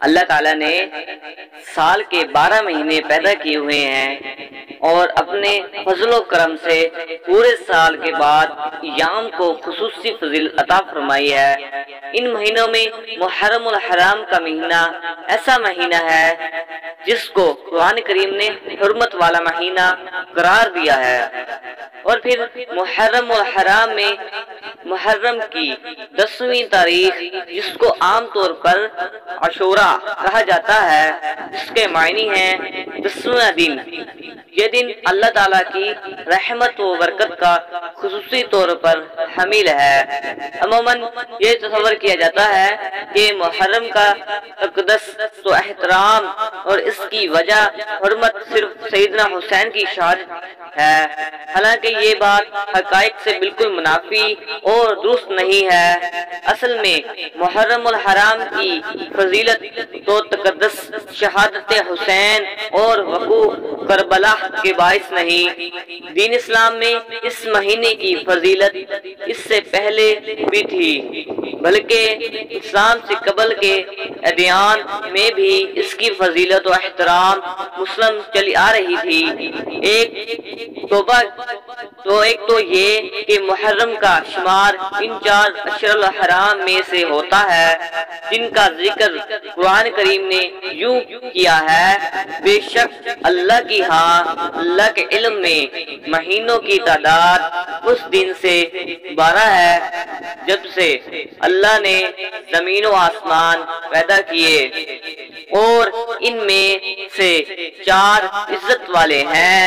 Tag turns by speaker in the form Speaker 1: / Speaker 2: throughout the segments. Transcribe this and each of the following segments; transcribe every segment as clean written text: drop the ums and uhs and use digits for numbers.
Speaker 1: اللہ تعالیٰ نے سال کے 12 مہینے پیدا کیے ہوئے ہیں اور اپنے فضل و کرم سے پورے سال کے بعد ایام کو خصوصی فضیلت عطا فرمائی ہے۔ ان مہینوں میں محرم الحرام کا مہینہ ایسا مہینہ ہے جس کو قرآن کریم نے حرمت والا مہینہ قرار دیا ہے۔ اور پھر محرم الحرام میں محرم کی 10ویں تاریخ، جس کو عام طور پر عاشوراء کہا جاتا ہے، اس کے معنی ہیں 10واں دن۔ یہ دن اللہ تعالیٰ کی رحمت و برکت کا خصوصی طور پر حامل ہے۔ عموماً یہ تصور کیا جاتا ہے کہ محرم کا تقدس و احترام اور اس کی وجہ حرمت صرف سیدنا حسین کی شہادت ہے، حالانکہ یہ بات حقائق سے بالکل منافی اور درست نہیں ہے۔ اصل میں محرم الحرام کی فضیلت تو تقدس شہادت حسین اور وقوع کربلا کے باعث نہیں۔ دین اسلام میں اس مہینے کی فضیلت اس سے پہلے بھی تھی، بلکہ اسلام سے قبل کے ادیان میں بھی اس کی فضیلت و احترام مسلم چلی آ رہی تھی۔ ایک تو یہ کہ محرم کا شمار ان 4 اشہر الحرام میں سے ہوتا ہے جن کا ذکر قرآن کریم نے یوں کیا ہے: بے شک اللہ کی اللہ کے علم میں مہینوں کی تعداد اس دن سے 12 ہے جب سے اللہ نے زمین و آسمان پیدا کیے، اور ان میں سے 4 عزت والے ہیں۔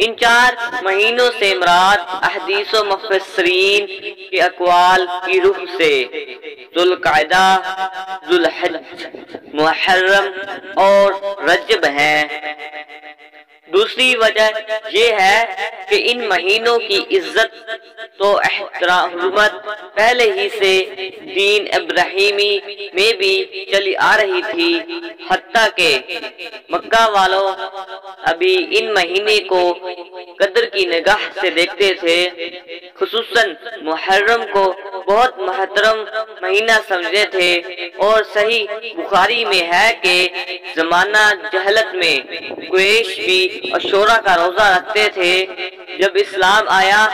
Speaker 1: ان 4 مہینوں سے مراد احادیث و مفسرین کے اقوال کی روح سے ذوالقعدہ، ذوالحج، محرم اور رجب ہیں۔ دوسری وجہ یہ ہے کہ ان مہینوں کی عزت تو حرمت پہلے ہی سے دین ابراہیمی میں بھی چلی آ رہی تھی، حتیٰ کہ مکہ والوں ابھی ان مہینے کو قدر کی نگاہ سے دیکھتے تھے، خصوصاً محرم کو بہت محترم مہینہ سمجھتے تھے۔ اور صحیح بخاری میں ہے کہ زمانہ جہلت میں قریش بھی عاشوراء کا روزہ رکھتے تھے۔ جب اسلام آیا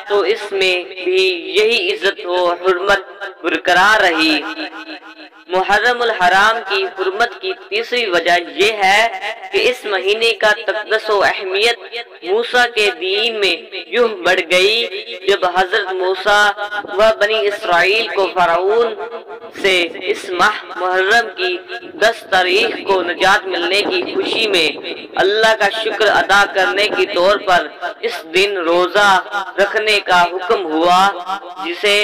Speaker 1: تو اس میں بھی یہی عزت و حرمت برقرار رہی۔ محرم الحرام کی حرمت کی تیسری وجہ یہ ہے کہ اس مہینے کا تقدس و اہمیت موسیٰ کے دین میں یوں بڑھ گئی جب حضرت موسیٰ و بنی اسرائیل کو فرعون سے اس ماہ محرم کی 10 تاریخ کو نجات ملنے کی خوشی میں اللہ کا شکر ادا کرنے کے طور پر اس دن روزہ رکھنے کا حکم ہوا، جسے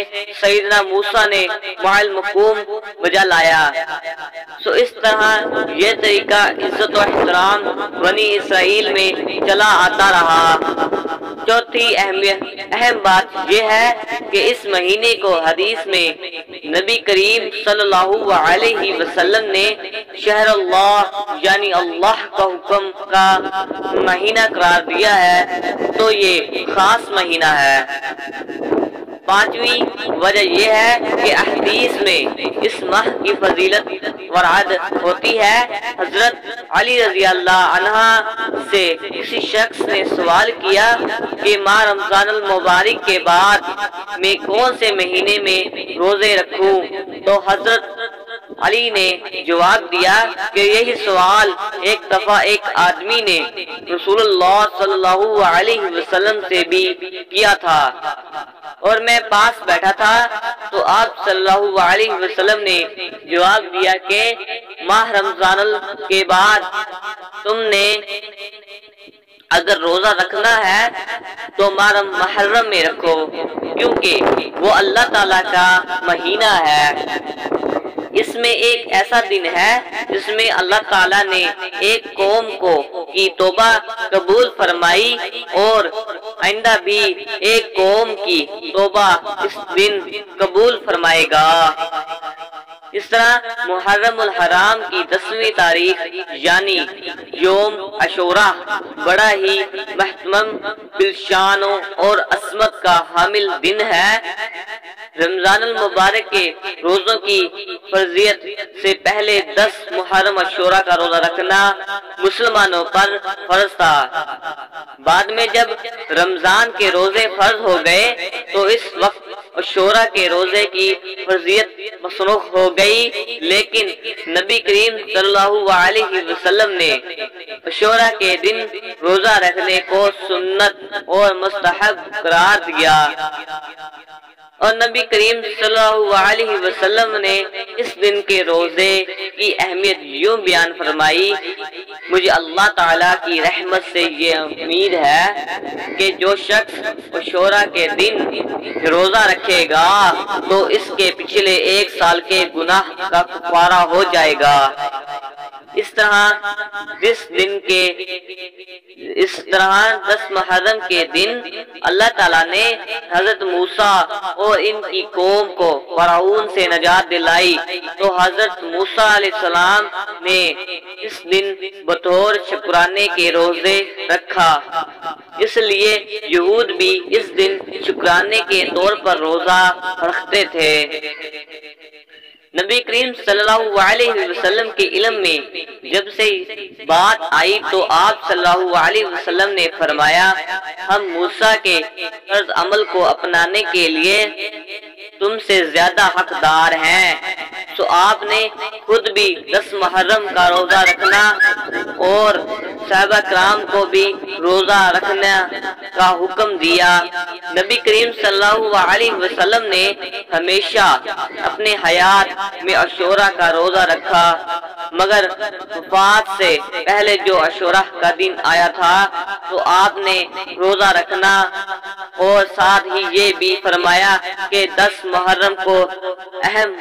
Speaker 1: سیدنا موسیٰ نے مع المقوم بجا لایا۔ اس طرح یہ طریقہ عزت و احترام بنی اسرائیل میں چلا آتا رہا۔ چوتھی اہم بات یہ ہے کہ اس مہینے کو حدیث میں نبی کریم صلی اللہ علیہ وسلم نے شہر اللہ یعنی اللہ کا حکم کا مہینہ قرار دیا ہے، تو یہ خاص مہینہ ہے۔ پانچویں وجہ یہ ہے کہ احادیث میں اس ماہ کی فضیلت ورد ہوتی ہے۔ حضرت علی رضی اللہ عنہ سے کسی شخص نے سوال کیا کہ ماہ رمضان المبارک کے بعد میں کون سے مہینے میں روزے رکھوں؟ تو حضرت علی نے جواب دیا کہ یہی سوال ایک دفعہ ایک آدمی نے رسول اللہ صلی اللہ علیہ وسلم سے بھی کیا تھا، اور میں پاس بیٹھا تھا، تو آپ صلی اللہ علیہ وسلم نے جواب دیا کہ ماہ رمضان کے بعد تم نے اگر روزہ رکھنا ہے تو ماہ محرم میں رکھو، کیونکہ وہ اللہ تعالیٰ کا مہینہ ہے۔ اس میں ایک ایسا دن ہے جس میں اللہ تعالیٰ نے ایک قوم کی توبہ قبول فرمائی، اور آئندہ بھی ایک قوم کی توبہ اس دن قبول فرمائے گا۔ اس طرح محرم الحرام کی 10ویں تاریخ یعنی یوم عاشوراء بڑا ہی محترم بالشان اور عظمت کا حامل دن ہے۔ رمضان المبارک کے روزوں کی فرضیت سے پہلے 10 محرم عاشورہ کا روزہ رکھنا مسلمانوں پر فرض تھا۔ بعد میں جب رمضان کے روزے فرض ہو گئے تو اس وقت عاشورہ کے روزے کی فرضیت منسوخ ہو گئی، لیکن نبی کریم صلی اللہ علیہ وسلم نے عاشورہ کے دن روزہ رکھنے کو سنت اور مستحب قرار دیا، اور نبی کریم صلی اللہ علیہ وسلم نے اس دن کے روزے کی اہمیت یوں بیان فرمائی: مجھے اللہ تعالیٰ کی رحمت سے یہ امید ہے کہ جو شخص عاشورہ کے دن روزہ رکھے گا تو اس کے پچھلے 1 سال کے گناہ کا کفارہ ہو جائے گا۔ اس طرح 10 محرم کے دن اللہ تعالیٰ نے حضرت موسیٰ اور ان کی قوم کو فرعون سے نجات دلائی، تو حضرت موسیٰ علیہ السلام نے اس دن بطور شکرانے کے روزے رکھا، اس لیے یہود بھی اس دن شکرانے کے طور پر روزہ رکھتے تھے۔ نبی کریم صلی اللہ علیہ وسلم کے علم میں جب سے بات آئی تو آپ صلی اللہ علیہ وسلم نے فرمایا: ہم موسیٰ کے طرز عمل کو اپنانے کے لیے تم سے زیادہ حقدار ہیں۔ تو آپ نے خود بھی 10 محرم کا روزہ رکھنا اور صحابہ کرام کو بھی روزہ رکھنے کا حکم دیا۔ نبی کریم صلی اللہ علیہ وسلم نے ہمیشہ اپنے حیات میں عاشورہ کا روزہ رکھا، مگر وفات سے پہلے جو عاشورہ کا دن آیا تھا تو آپ نے روزہ رکھنا اور ساتھ ہی یہ بھی فرمایا کہ 10 محرم کو اہم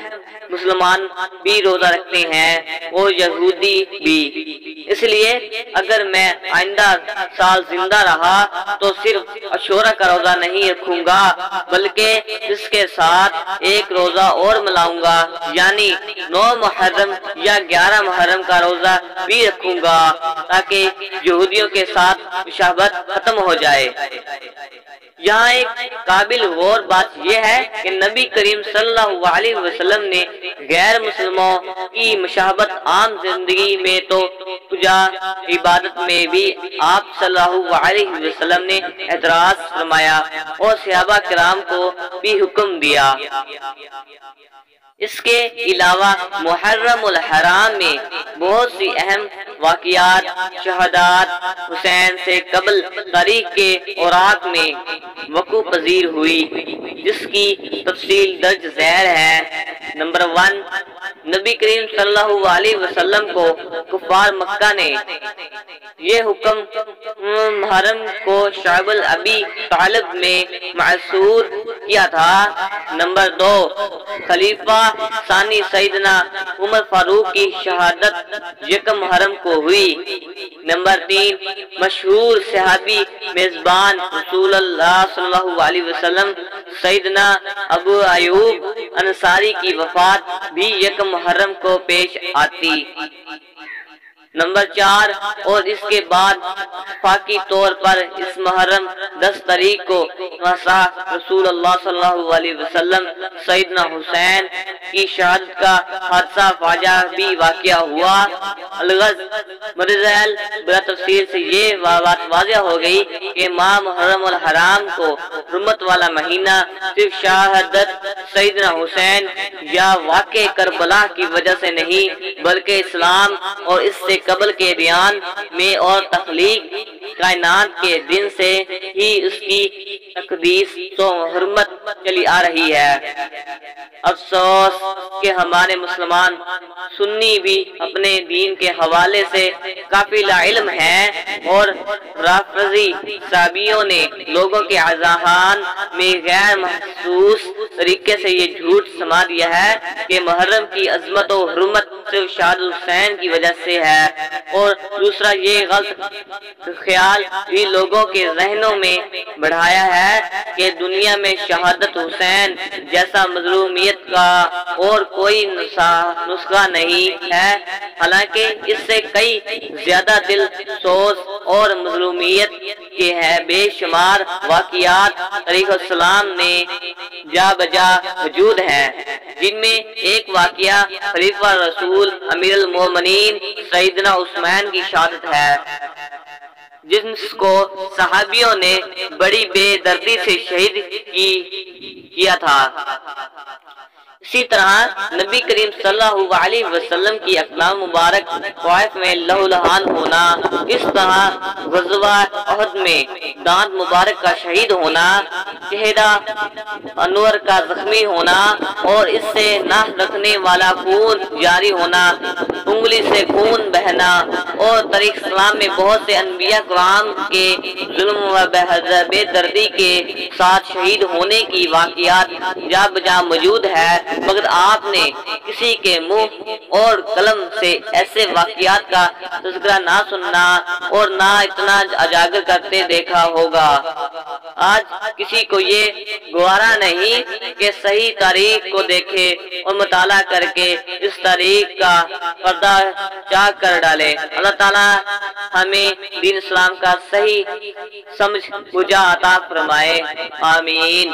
Speaker 1: مسلمان بھی روزہ رکھتے ہیں اور یہودی بھی، اس لیے اگر میں آئندہ سال زندہ رہا تو صرف عاشورہ کا روزہ نہیں رکھوں گا بلکہ اس کے ساتھ ایک روزہ اور ملاؤں گا، یعنی 9 محرم یا 11 محرم کا روزہ بھی رکھوں گا تاکہ یہودیوں کے ساتھ مشابہت ختم ہو جائے۔ یہاں ایک قابل غور بات یہ ہے کہ نبی کریم صلی اللہ علیہ وسلم نے غیر مسلموں کی مشابہت عام زندگی میں تو پوجا عبادت میں بھی آپ صلی اللہ علیہ وسلم نے اعتراض فرمایا اور صحابہ کرام کو بھی حکم دیا۔ اس کے علاوہ محرم الحرام میں بہت سی اہم واقعات شہادات حسین سے قبل تاریخ کے اوراق میں وقوع پذیر ہوئی، جس کی تفصیل درج ذیل ہے۔ نمبر 1، نبی کریم صلی اللہ علیہ وسلم کو کفار مکہ نے یہ حکم محرم کو شعب ابی طالب میں معصور کیا تھا۔ نمبر 2، خلیفہ ثانی سیدنا عمر فاروق کی شہادت 1 محرم کو ہوئی۔ نمبر 3، مشہور صحابی میزبان رسول اللہ صلی اللہ علیہ وسلم سیدنا ابو ایوب انصاری کی وفات بھی 1 محرم کو پیش آتی۔ نمبر 4، اور اس کے بعد اتفاقی طور پر اس محرم 10 تاریخ کو رسول اللہ صلی اللہ علیہ وسلم سیدنا حسین کی شہادت کا حادثہ فاجعہ بھی واقع ہوا۔ الغرض مرزیل بلا تفصیل سے یہ بات واضح ہو گئی کہ ماہ محرم الحرام کو حرمت والا مہینہ صرف شہادت سیدنا حسین یا واقع کربلا کی وجہ سے نہیں بلکہ اسلام اور اس سے قبل کے دیان میں اور تخلیق کائنات کے دن سے ہی اس کی تقدیس و حرمت چلی آ رہی ہے۔ افسوس کہ ہمارے مسلمان سنی بھی اپنے دین کے حوالے سے کافی لا علم ہیں اور رافضی صحابیوں نے لوگوں کے اذہان میں غیر محسوس طریقے سے یہ جھوٹ سما دیا ہے کہ محرم کی عظمت و حرمت صرف شہادت حسین کی وجہ سے ہے، اور دوسرا یہ غلط خیال بھی لوگوں کے ذہنوں میں بڑھایا ہے ہے کہ دنیا میں شہادت حسین جیسا مظلومیت کا اور کوئی نسخہ نہیں ہے، حالانکہ اس سے کئی زیادہ دل سوز اور مظلومیت کے ہیں بے شمار واقعات تاریخ السلام نے جا بجا موجود ہیں، جن میں ایک واقعہ خلیفہ رسول امیر المومنین سیدنا عثمان کی شہادت ہے، جس کو صحابیوں نے بڑی بے دردی سے شہید کیا تھا۔ اسی طرح نبی کریم صلی اللہ علیہ وسلم کی اقدام مبارک طائف میں لہو لہان ہونا، اس طرح غزوہ احد میں دانت مبارک کا شہید ہونا، چہرہ انور کا زخمی ہونا اور اس سے نہ رکھنے والا خون جاری ہونا، انگلی سے خون بہنا اور تاریخ اسلام میں بہت سے انبیاء کرام کے ظلم و بے دردی کے ساتھ شہید ہونے کی واقعات جا بجا موجود ہے، مگر آپ نے کسی کے منہ اور قلم سے ایسے واقعات کا تذکرہ نہ سننا اور نہ اتنا اجاگر کرتے دیکھا ہوگا۔ آج کسی کو یہ گوارا نہیں کہ صحیح تاریخ کو دیکھے اور مطالعہ کر کے اس تاریخ کا پردہ چاک کر ڈالے۔ اللہ تعالیٰ ہمیں دین اسلام کا صحیح سمجھ بجھا عطا فرمائے، آمین۔